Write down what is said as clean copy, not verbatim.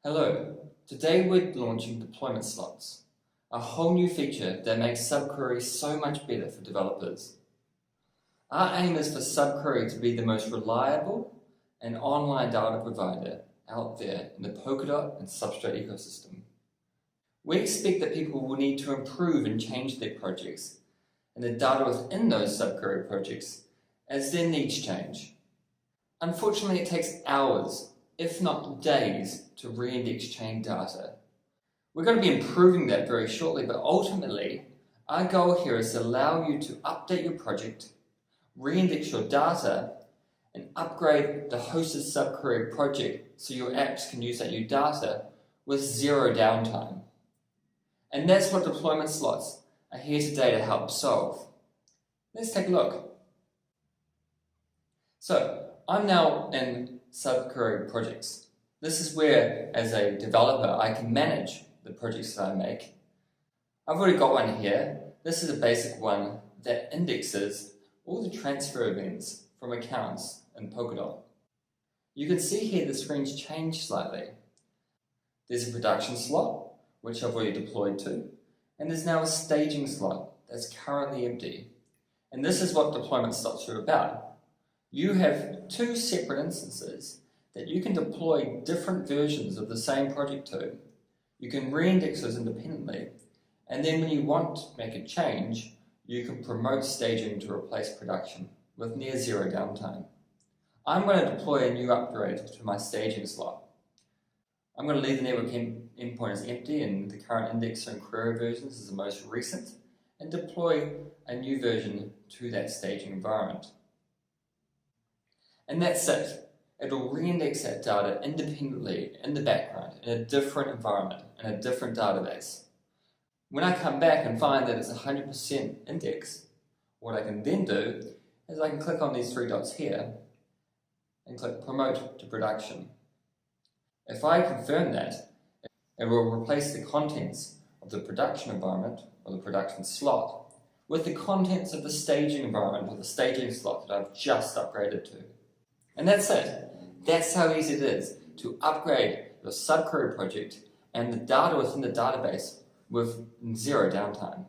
Hello, today we're launching deployment slots, a whole new feature that makes SubQuery so much better for developers. Our aim is for SubQuery to be the most reliable and online data provider out there in the Polkadot and Substrate ecosystem. We expect that people will need to improve and change their projects and the data within those SubQuery projects as their needs change. Unfortunately, it takes hours, if not days, to re-index chain data. We're going to be improving that very shortly, but ultimately, our goal here is to allow you to update your project, re-index your data, and upgrade the hosted SubQuery project so your apps can use that new data with zero downtime. And that's what deployment slots are here today to help solve. Let's take a look. So, I'm now in SubQuery projects. This is where, as a developer, I can manage the projects that I make. I've already got one here. This is a basic one that indexes all the transfer events from accounts in Polkadot. You can see here the screen's changed slightly. There's a production slot, which I've already deployed to, and there's now a staging slot that's currently empty. And this is what deployment slots are about. You have two separate instances that you can deploy different versions of the same project to. You can re-index those independently, and then when you want to make a change, you can promote staging to replace production with near zero downtime. I'm going to deploy a new upgrade to my staging slot. I'm going to leave the network endpoint as empty and the current index and query versions as the most recent, and deploy a new version to that staging environment. And that's it. It'll re-index that data independently in the background in a different environment, in a different database. When I come back and find that it's 100% indexed, what I can then do is I can click on these three dots here and click Promote to Production. If I confirm that, it will replace the contents of the production environment or the production slot with the contents of the staging environment or the staging slot that I've just upgraded to. And that's it. That's how easy it is to upgrade your SubQuery project and the data within the database with zero downtime.